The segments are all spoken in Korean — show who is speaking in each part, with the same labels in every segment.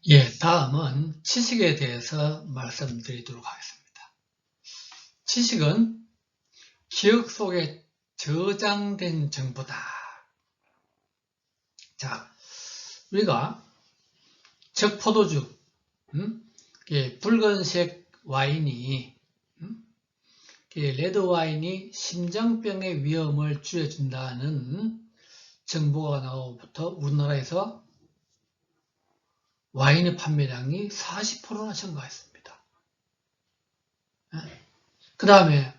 Speaker 1: 예, 다음은 지식에 대해서 말씀드리도록 하겠습니다. 지식은 기억 속에 저장된 정보다. 자, 우리가 적포도주, 붉은색 와인이, 레드 와인이 심장병의 위험을 줄여준다는 정보가 나오고부터 우리나라에서 와인의 판매량이 40%나 증가했습니다. 그 다음에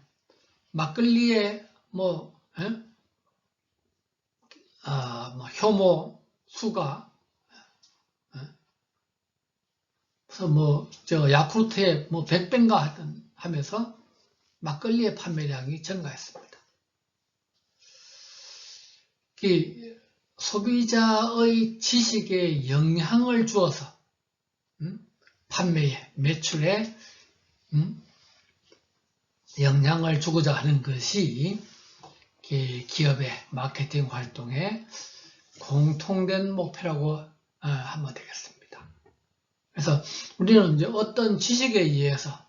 Speaker 1: 막걸리의 효모 수가 야쿠르트의 100배인가 하면서 막걸리의 판매량이 증가했습니다. 소비자의 지식에 영향을 주어서 판매에, 매출에 영향을 주고자 하는 것이 기업의 마케팅 활동의 공통된 목표라고 하면 되겠습니다. 그래서 우리는 이제 어떤 지식에 의해서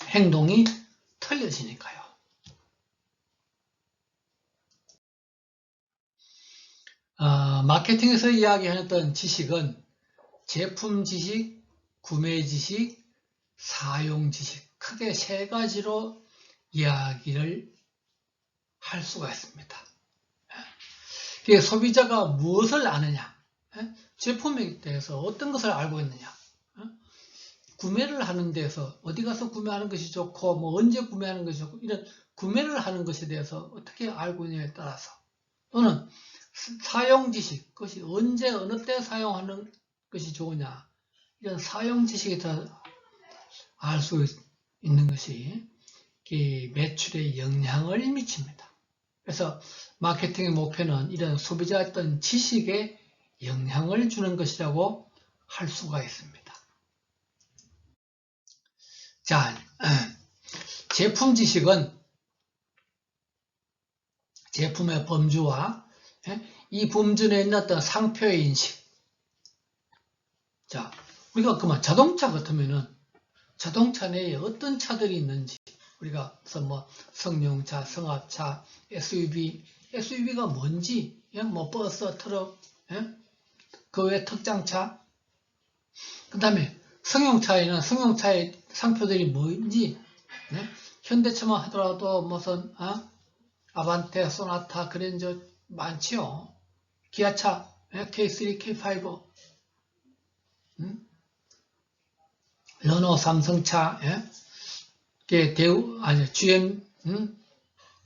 Speaker 1: 행동이 틀려지니까요. 마케팅에서 이야기했던 지식은 제품 지식, 구매 지식, 사용 지식, 크게 세 가지로 이야기를 할 수가 있습니다. 소비자가 무엇을 아느냐, 제품에 대해서 어떤 것을 알고 있느냐, 구매를 하는 데서 어디 가서 구매하는 것이 좋고 언제 구매하는 것이 좋고 이런 구매를 하는 것에 대해서 어떻게 알고 있느냐에 따라서, 또는 사용 지식, 그것이 언제 어느 때 사용하는 것이 좋으냐, 이런 사용 지식에 따라 알 수 있는 것이 매출에 영향을 미칩니다. 그래서 마케팅의 목표는 이런 소비자의 어떤 지식에 영향을 주는 것이라고 할 수가 있습니다. 자, 제품 지식은 제품의 범주와 이 범주 내에 있는 어떤 상표의 인식. 자, 우리가 그만 자동차 같으면은 자동차 내에 어떤 차들이 있는지, 우리가 승용차, 승합차, SUV가 뭔지, 버스, 트럭, 그 외 특장차, 그 다음에 승용차에는 승용차의 상표들이 뭔지, 현대차만 하더라도 무슨 아반떼, 소나타, 그랜저 많지요. 기아차, K3, K5, 르노, 삼성차, GM,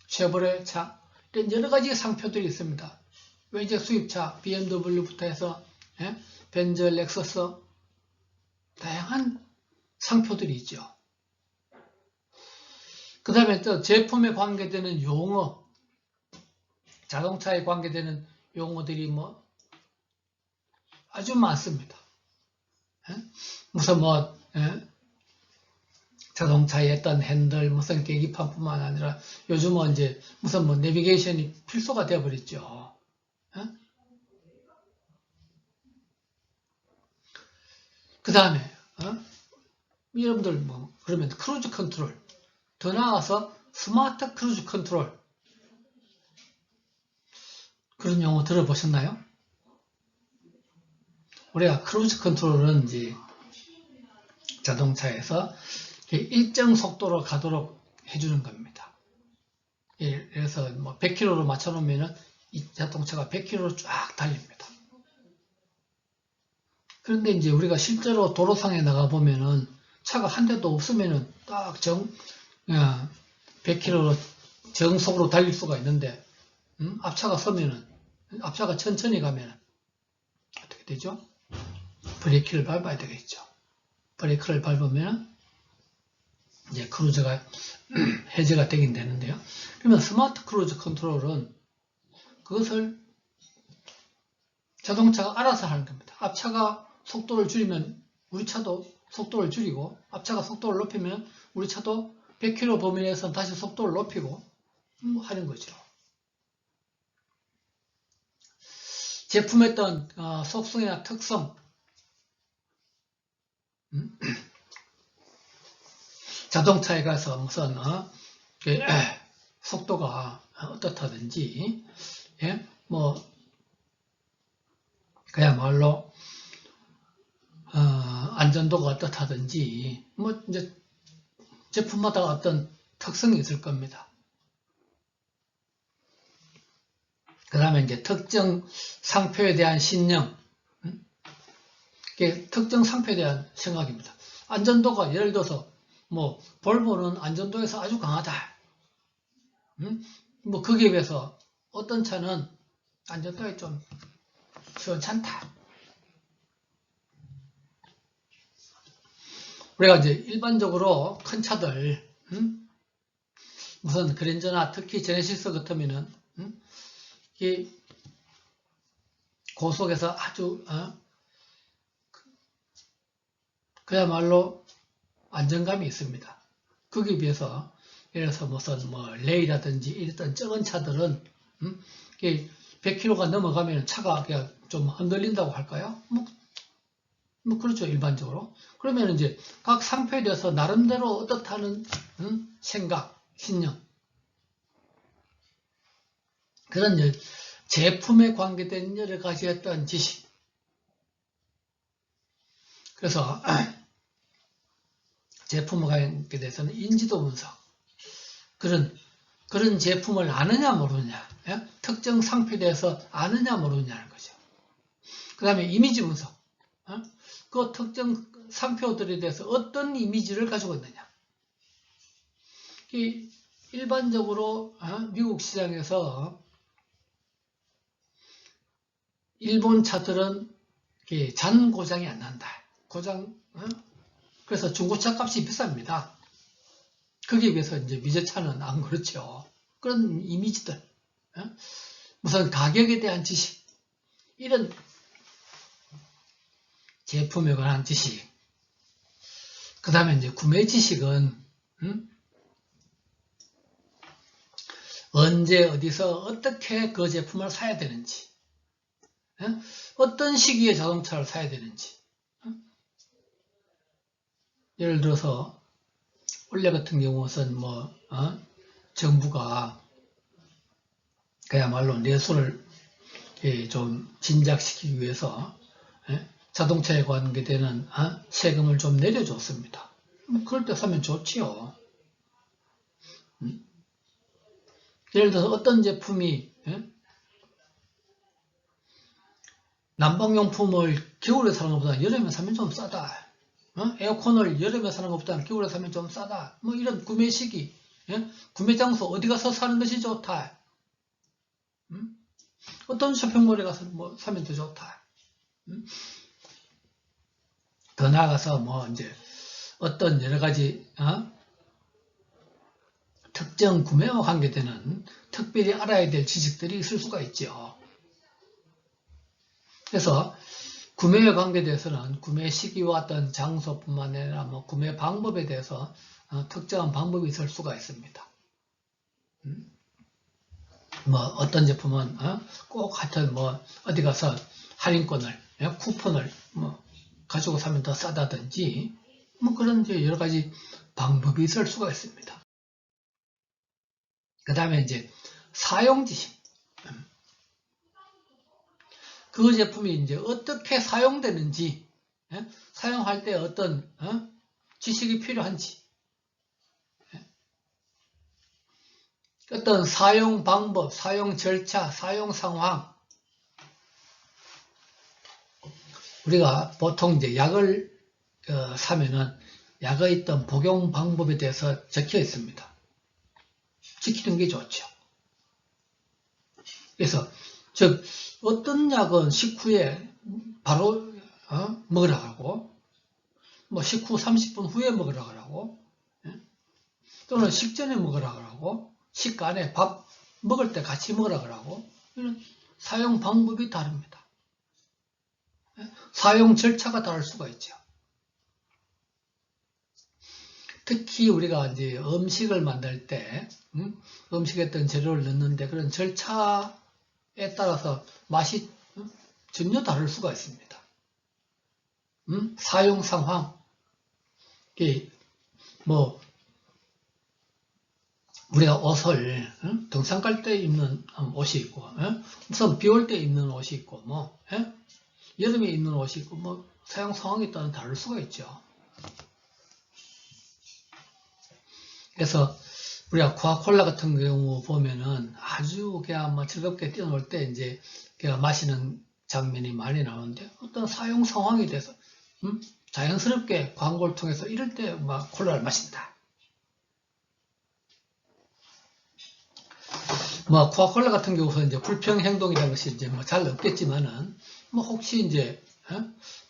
Speaker 1: 쉐보레 차, 이런 여러 가지 상표들이 있습니다. 외제 수입차, BMW부터 해서 벤츠, 렉서스, 다양한 상표들이 있죠. 그 다음에 또 제품에 관계되는 용어, 자동차에 관계되는 용어들이 아주 많습니다. 무슨 자동차의 어떤 핸들, 무슨 계기판뿐만 아니라 요즘은 이제 무슨 내비게이션이 필수가 되어버렸죠. 그 다음에 여러분들 그러면 크루즈 컨트롤, 더 나아가서 스마트 크루즈 컨트롤, 그런 용어 들어보셨나요? 우리가 크루즈 컨트롤은 이제 자동차에서 일정 속도로 가도록 해주는 겁니다. 그래서 100km로 맞춰놓으면 이 자동차가 100km로 쫙 달립니다. 그런데 이제 우리가 실제로 도로상에 나가보면은 차가 한 대도 없으면은 딱 100km로 정속으로 달릴 수가 있는데, 앞차가 서면은, 앞차가 천천히 가면은 어떻게 되죠? 브레이크를 밟아야 되겠죠. 브레이크를 밟으면 이제 크루즈가 해제가 되긴 되는데요. 그러면 스마트 크루즈 컨트롤은 그것을 자동차가 알아서 하는 겁니다. 앞차가 속도를 줄이면 우리 차도 속도를 줄이고, 앞차가 속도를 높이면 우리 차도 100km 범위 내에서 다시 속도를 높이고 하는 거죠. 제품의 어떤 속성이나 특성, 자동차에 가서 무슨 속도가 어떻다든지, 예? 뭐 그야말로 안전도가 어떻다든지, 뭐 이제 제품마다 어떤 특성이 있을 겁니다. 그 다음에 이제 특정 상표에 대한 신념, 이게 특정 상표에 대한 생각입니다. 안전도가 예를 들어서 뭐 볼보는 안전도에서 아주 강하다. 뭐 거기에 비해서 어떤 차는 안전도에 좀 시원찮다. 우리가 이제 일반적으로 큰 차들, 무슨 그랜저나 특히 제네시스 같으면은 이 고속에서 아주 그야말로 안정감이 있습니다. 거기에 비해서 예를 들어서 무슨 뭐 레이라든지 이랬던 적은 차들은 100km가 넘어가면 차가 그냥 좀 흔들린다고 할까요? 뭐 그렇죠, 일반적으로. 그러면 이제 각 상표에 대해서 나름대로 어떻다는 생각, 신념, 그런 제품에 관계된 여러 가지 어떤 지식. 그래서 제품에 관계돼서는 인지도 분석, 그런 제품을 아느냐 모르느냐, 예? 특정 상표에 대해서 아느냐 모르느냐는 거죠. 그 다음에 이미지 분석, 그 특정 상표들에 대해서 어떤 이미지를 가지고 있느냐. 일반적으로 미국 시장에서 일본 차들은 잔 고장이 안 난다. 그래서 중고차 값이 비쌉니다. 거기에 비해서 이제 미제차는 안 그렇죠. 그런 이미지들, 무슨 가격에 대한 지식, 이런 제품에 관한 지식. 그 다음에 이제 구매 지식은, 언제 어디서 어떻게 그 제품을 사야 되는지, 어떤 시기에 자동차를 사야 되는지. 예를 들어서 원래 같은 경우는 뭐 정부가 그야말로 내수를 좀 진작시키기 위해서 자동차에 관계되는 세금을 좀 내려줬습니다. 그럴 때 사면 좋지요. 예를 들어서 어떤 제품이 난방용품을 겨울에 사는 것보다 여름에 사면 좀 싸다. 에어컨을 여름에 사는 것보다 겨울에 사면 좀 싸다. 뭐 이런 구매 시기, 구매 장소 어디 가서 사는 것이 좋다. 어떤 쇼핑몰에 가서 뭐 사면 더 좋다. 더 나아가서 뭐 이제 어떤 여러 가지 특정 구매와 관계되는 특별히 알아야 될 지식들이 있을 수가 있죠. 그래서 구매에 관계돼서는 구매 시기와 어떤 장소뿐만 아니라 뭐 구매 방법에 대해서 특정한 방법이 있을 수가 있습니다. 뭐 어떤 제품은 꼭 하여튼 뭐 어디 가서 할인권을, 쿠폰을 뭐 가지고 사면 더 싸다든지 뭐 그런 이제 여러 가지 방법이 있을 수가 있습니다. 그 다음에 이제 사용 지식. 그 제품이 이제 어떻게 사용되는지, 사용할 때 어떤 지식이 필요한지, 어떤 사용 방법, 사용 절차, 사용 상황. 우리가 보통 이제 약을 사면은 약의 있던 복용 방법에 대해서 적혀 있습니다. 지키는 게 좋죠. 그래서 즉 어떤 약은 식후에 바로 먹으라 하고, 뭐 식후 30분 후에 먹으라 하고, 또는 식전에 먹으라 하고, 식간에 밥 먹을 때 같이 먹으라 하고, 이런 사용 방법이 다릅니다. 사용 절차가 다를 수가 있죠. 특히 우리가 이제 음식을 만들 때, 음식에 어떤 재료를 넣는데 그런 절차에 따라서 맛이 전혀 다를 수가 있습니다. 사용 상황, 뭐 우리가 옷을 등산 갈 때 입는 옷이 있고, 무슨 비 올 때 입는 옷이 있고, 뭐 여름에 입는 옷이 있고, 뭐 사용 상황에 따라 다를 수가 있죠. 그래서 우리가 코카콜라 같은 경우 보면은 아주 그냥 뭐 즐겁게 뛰어놀 때 이제 그냥 마시는 장면이 많이 나오는데, 어떤 사용 상황에 대해서 자연스럽게 광고를 통해서 이럴 때 막 콜라를 마신다. 뭐 코카콜라 같은 경우서 이제 불평 행동이라는 것이 이제 뭐 잘 없겠지만은, 뭐 혹시 이제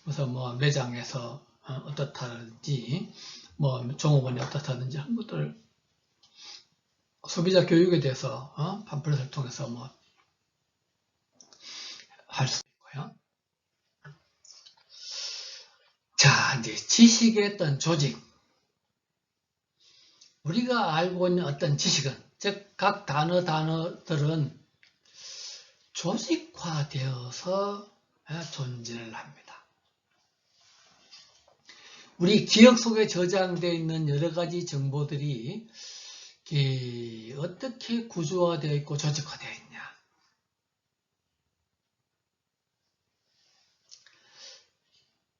Speaker 1: 무슨 뭐 매장에서 어떻다든지 뭐 종업원이 어떻다든지 하는 것들 소비자 교육에 대해서 팜플렛을 통해서 뭐 할 수 있고요. 자, 이제 지식의 어떤 조직, 우리가 알고 있는 어떤 지식은, 즉 각 단어들은 조직화되어서 존재를 합니다. 우리 기억 속에 저장되어 있는 여러 가지 정보들이 어떻게 구조화되어 있고 조직화되어 있냐.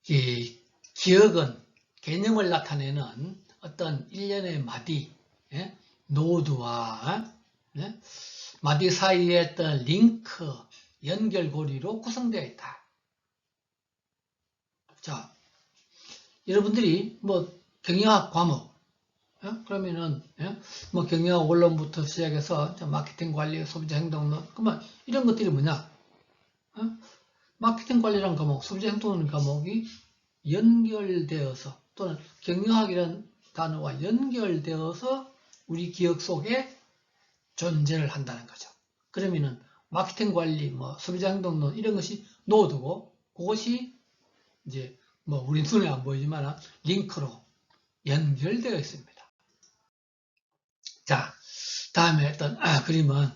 Speaker 1: 이 기억은 개념을 나타내는 어떤 일련의 마디, 노드와 마디 사이의 어떤 링크, 연결고리로 구성되어 있다. 자, 여러분들이 뭐 경영학 과목, 그러면은 뭐 경영학 원론부터 시작해서 마케팅 관리, 소비자 행동론, 그러면 이런 것들이 뭐냐? 마케팅 관리라는 과목, 소비자 행동론 과목이 연결되어서, 또는 경영학이라는 단어와 연결되어서 우리 기억 속에 존재를 한다는 거죠. 그러면은 마케팅 관리, 뭐 소비자 행동론 이런 것이 노드고, 그것이 이제 뭐 우리 눈에 안 보이지만 링크로 연결되어 있습니다. 자, 다음에 어떤 그림은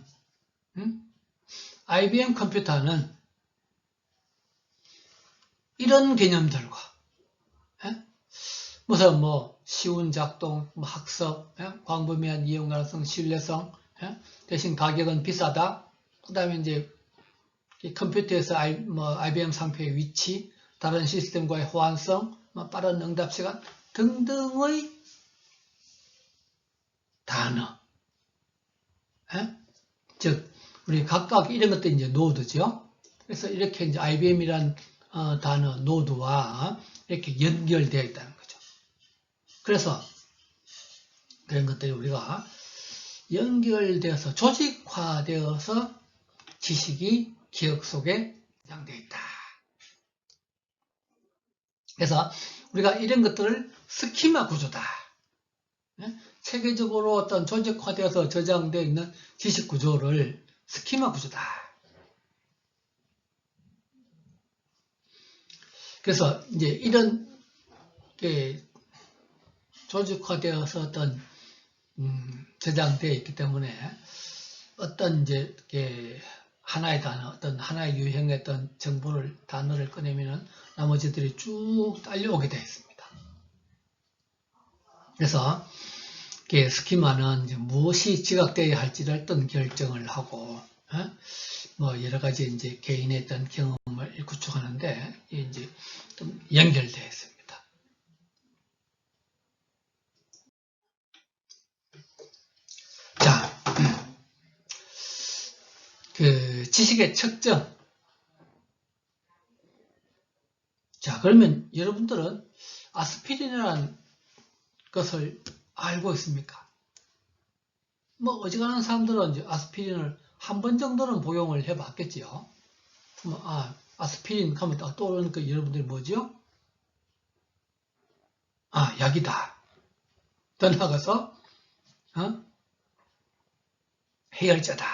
Speaker 1: IBM 컴퓨터는 이런 개념들과 무슨 뭐 쉬운 작동, 뭐 학습, 광범위한 이용 가능성, 신뢰성, 대신 가격은 비싸다. 그 다음에 이제 컴퓨터에서 IBM 상표의 위치, 다른 시스템과의 호환성, 뭐 빠른 응답 시간 등등의 단어. 즉, 우리 각각 이런 것들이 이제 노드죠. 그래서 이렇게 이제 IBM이란 단어, 노드와 이렇게 연결되어 있다는 거죠. 그래서 그런 것들이 우리가 연결되어서 조직화되어서 지식이 기억 속에 저장되어 있다. 그래서 우리가 이런 것들을 스키마 구조다. 체계적으로 어떤 조직화되어서 저장되어 있는 지식 구조를 스키마 구조다. 그래서 이제 이런 조직화되어서 어떤 저장되어 있기 때문에 어떤 이제 하나의 단어, 어떤 하나의 유형의 어떤 정보를 단어를 꺼내면은 나머지들이 쭉 딸려오게 되어 있습니다. 그래서 스키마는 이제 무엇이 지각되어야 할지를 어떤 결정을 하고, 뭐 여러 가지 이제 개인의 어떤 경험을 구축하는데 이제 좀 연결되어 있습니다. 자, 그 지식의 측정. 자, 그러면 여러분들은 아스피린이라는 것을 알고 있습니까? 뭐 어지간한 사람들은 이제 아스피린을 한 번 정도는 복용을 해봤겠지요. 아스피린 하면 떠오르는 그 여러분들이 뭐죠? 약이다. 더 나아가서 해열제다.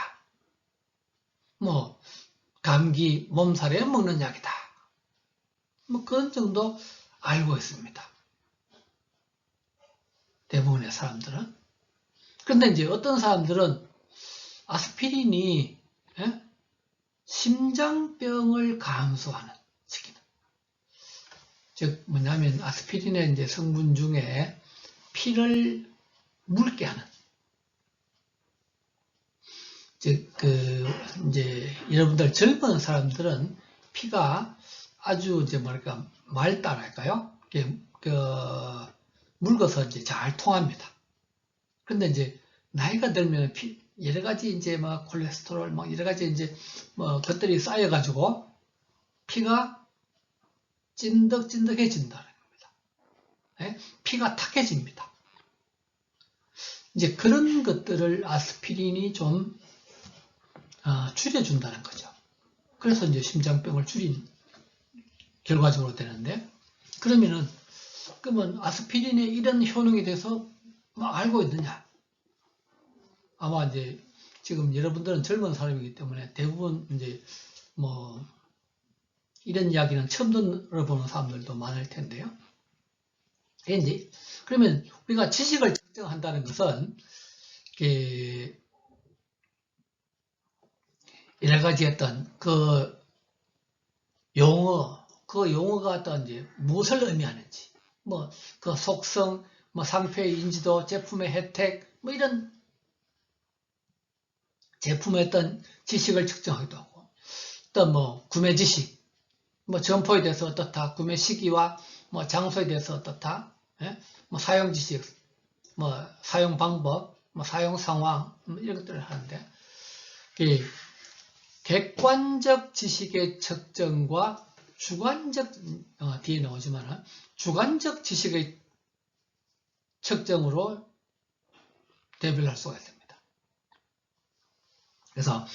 Speaker 1: 뭐 감기, 몸살에 먹는 약이다. 뭐 그런 정도 알고 있습니다. 대부분의 사람들은. 그런데 이제 어떤 사람들은 아스피린이 심장병을 감소하는 시기는, 즉 뭐냐면 아스피린의 이제 성분 중에 피를 묽게 하는, 즉 이제 여러분들 젊은 사람들은 피가 아주 이제 뭐랄까 맑다랄까요? 묽어서 이제 잘 통합니다. 그런데 이제 나이가 들면 여러 가지 이제 막 콜레스테롤 막 여러 가지 이제 뭐 것들이 쌓여가지고 피가 찐득찐득해진다는 겁니다. 네? 피가 탁해집니다. 이제 그런 것들을 아스피린이 좀 줄여준다는 거죠. 그래서 이제 심장병을 줄인 결과적으로 되는데, 그러면 아스피린의 이런 효능에 대해서 알고 있느냐? 아마 이제 지금 여러분들은 젊은 사람이기 때문에 대부분 이제 뭐 이런 이야기는 처음 들어보는 사람들도 많을 텐데요. 이제 그러면 우리가 지식을 측정한다는 것은 여러 가지 어떤 그 용어가 어떤 이제 무엇을 의미하는지, 뭐 그 속성, 뭐 상표의 인지도, 제품의 혜택, 뭐 이런 제품의 어떤 지식을 측정하기도 하고, 또 뭐 구매 지식, 뭐 점포에 대해서 어떻다, 구매 시기와 뭐 장소에 대해서 어떻다, 예? 뭐 사용 지식, 뭐 사용 방법, 뭐 사용 상황, 이런 것들을 하는데, 객관적 지식의 측정과 주관적, 뒤에 나오지만 주관적 지식의 측정으로 대별할 수가 있습니다. 그래서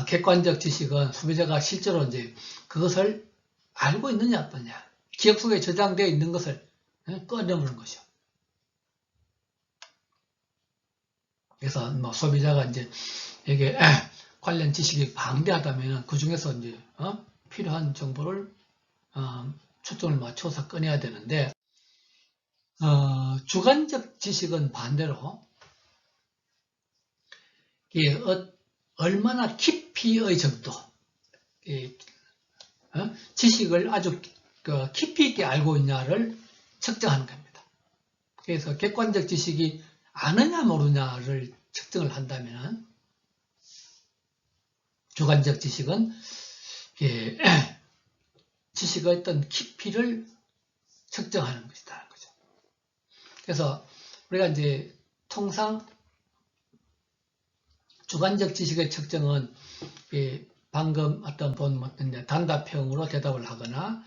Speaker 1: 객관적 지식은 소비자가 실제로 이제 그것을 알고 있느냐 없느냐, 기억 속에 저장되어 있는 것을 꺼내보는 것이죠. 그래서 뭐 소비자가 이제 이게 관련 지식이 방대하다면 그 중에서 이제 필요한 정보를 초점을 맞춰서 꺼내야 되는데, 주관적 지식은 반대로 얼마나 깊이의 정도, 지식을 아주 깊이 있게 알고 있냐를 측정하는 겁니다. 그래서 객관적 지식이 아느냐 모르냐를 측정을 한다면, 주관적 지식은 지식의 어떤 깊이를 측정하는 것이다. 그래서 우리가 이제 통상 주관적 지식의 측정은 방금 어떤 본 단답형으로 대답을 하거나,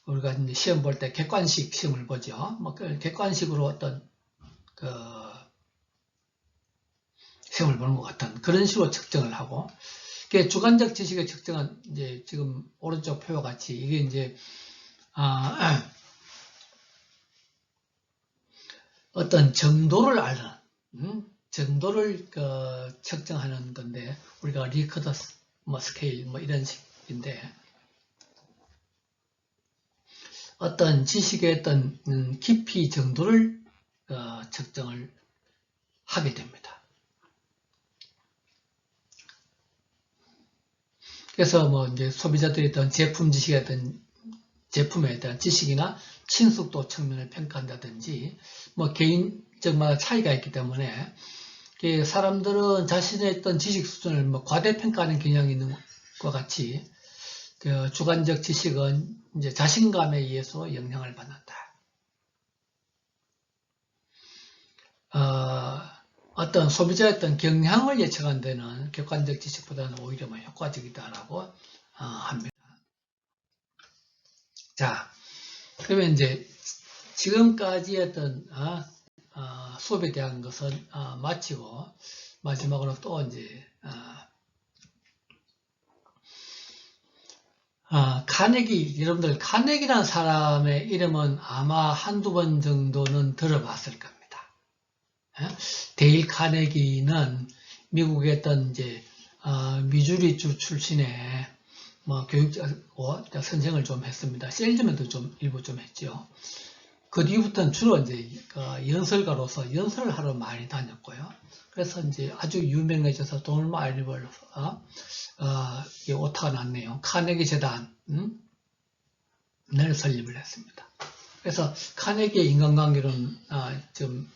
Speaker 1: 우리가 이제 시험 볼 때 객관식 시험을 보죠. 뭐 객관식으로 어떤 시험을 보는 것 같은 그런 식으로 측정을 하고, 주관적 지식의 측정은 이제 지금 오른쪽 표와 같이 이게 이제 어떤 정도를 알는, 정도를 측정하는 건데, 우리가 리커더 스케일 뭐 이런 식인데, 어떤 지식의 어떤 깊이 정도를 측정을 하게 됩니다. 그래서 뭐 이제 소비자들이 어떤 제품 지식에 어떤 제품에 대한 지식이나 친숙도 측면을 평가한다든지, 뭐 개인적마다 차이가 있기 때문에 사람들은 자신의 어떤 지식 수준을 뭐 과대평가하는 경향이 있는 것과 같이 주관적 지식은 이제 자신감에 의해서 영향을 받는다. 어떤 소비자의 어떤 경향을 예측하는 데는 객관적 지식보다는 오히려 뭐 효과적이다라고 합니다. 자, 그러면 이제 지금까지 어떤 수업에 대한 것은 마치고, 마지막으로 또 이제 여러분들 카네기라는 사람의 이름은 아마 한두 번 정도는 들어봤을 겁니다. 데일 카네기는 미국의 어떤 이제 미주리주 출신의 뭐 교육자고 선생을 좀 했습니다. 셀즈맨도 좀 일부 좀 했죠. 그 뒤부터는 주로 이제 연설가로서 연설을 하러 많이 다녔고요. 그래서 이제 아주 유명해져서 돈을 많이 벌어서 오타가 났네요. 카네기 재단 을 설립을 했습니다. 그래서 카네기의 인간관계론 좀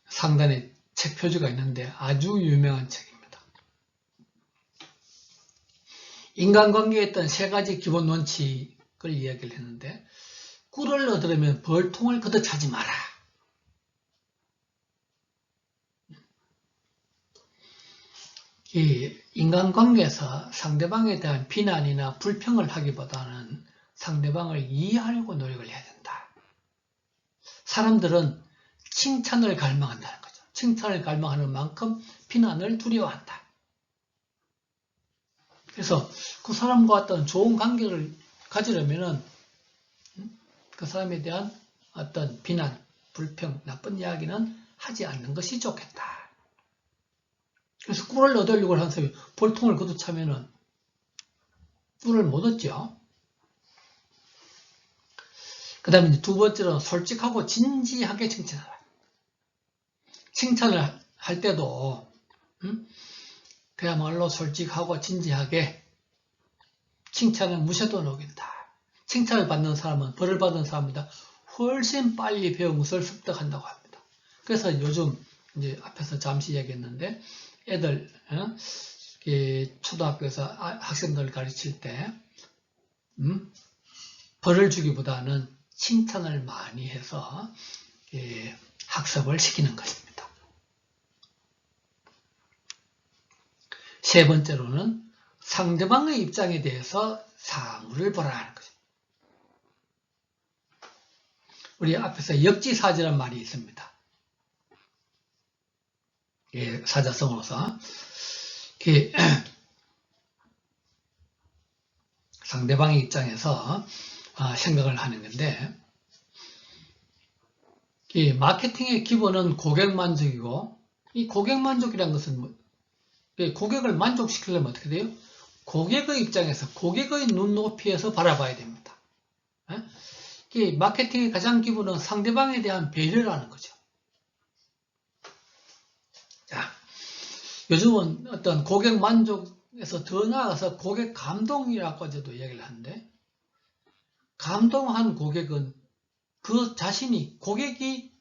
Speaker 1: 상단에 책 표지가 있는데 아주 유명한 책입니다. 인간관계에 있던 세 가지 기본 원칙을 이야기를 했는데, 꿀을 얻으려면 벌통을 걷어차지 마라. 이 인간관계에서 상대방에 대한 비난이나 불평을 하기보다는 상대방을 이해하려고 노력을 해야 된다. 사람들은 칭찬을 갈망한다는 거죠. 칭찬을 갈망하는 만큼 비난을 두려워한다. 그래서 그 사람과 어떤 좋은 관계를 가지려면은 그 사람에 대한 어떤 비난, 불평, 나쁜 이야기는 하지 않는 것이 좋겠다. 그래서 꿀을 얻으려고 하는 사람이 볼통을 걷어차면은 꿀을 못 얻죠. 그 다음에 두 번째로는 솔직하고 진지하게 칭찬하라. 칭찬을 할 때도 그야말로 솔직하고 진지하게, 칭찬은 무시도 녹인다. 칭찬을 받는 사람은, 벌을 받는 사람보다 훨씬 빨리 배운 것을 습득한다고 합니다. 그래서 요즘 이제 앞에서 잠시 얘기했는데, 애들 초등학교에서 학생들을 가르칠 때 벌을 주기보다는 칭찬을 많이 해서 학습을 시키는 것입니다. 세 번째로는 상대방의 입장에 대해서 사물을 보라는 것입니다. 우리 앞에서 역지사지란 말이 있습니다. 사자성어로서 상대방의 입장에서 생각을 하는 건데, 이 마케팅의 기본은 고객 만족이고, 이 고객 만족이라는 것은 고객을 만족시키려면 어떻게 돼요? 고객의 입장에서, 고객의 눈높이에서 바라봐야 됩니다. 이 마케팅의 가장 기본은 상대방에 대한 배려라는 거죠. 자, 요즘은 어떤 고객 만족에서 더 나아가서 고객 감동이라고까지도 이야기를 하는데, 감동한 고객은 그 자신이, 고객이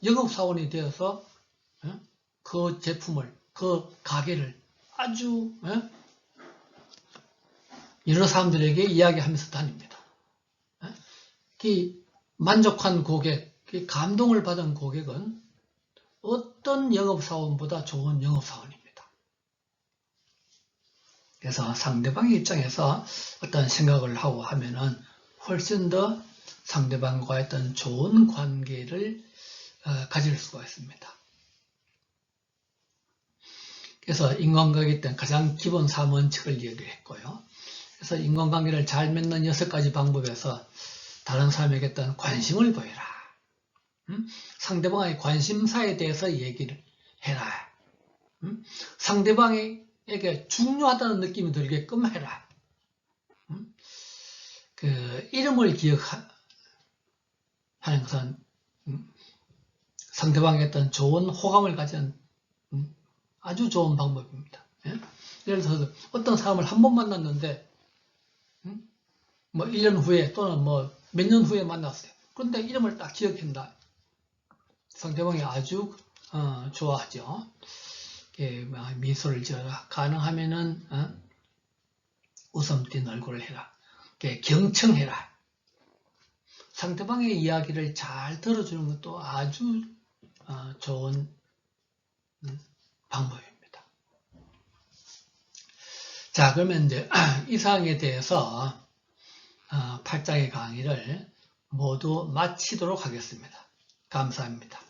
Speaker 1: 영업사원이 되어서 그 제품을, 그 가게를 아주 여러 사람들에게 이야기하면서 다닙니다. 만족한 고객, 감동을 받은 고객은 어떤 영업사원보다 좋은 영업사원입니다. 그래서 상대방의 입장에서 어떤 생각을 하고 하면은 훨씬 더 상대방과의 어떤 좋은 관계를 가질 수가 있습니다. 그래서 인간관계에 있던 가장 기본 3원칙을 얘기했고요. 그래서 인간관계를 잘 맺는 6가지 방법에서 다른 사람에게 어떤 관심을 보여라. 상대방의 관심사에 대해서 얘기를 해라. 상대방에게 중요하다는 느낌이 들게끔 해라. 그 이름을 기억하는 것은 상대방에 어떤 좋은 호감을 가지는 아주 좋은 방법입니다. 예를 들어서 어떤 사람을 한 번 만났는데 뭐 1년 후에 또는 뭐 몇 년 후에 만났어요. 그런데 이름을 딱 기억한다. 상대방이 아주 좋아하죠. 미소를 지어라. 가능하면은 웃음 띤 얼굴을 해라. 경청해라. 상대방의 이야기를 잘 들어주는 것도 아주 좋은 방법입니다. 자, 그러면 이제 이 사항에 대해서 8장의 강의를 모두 마치도록 하겠습니다. 감사합니다.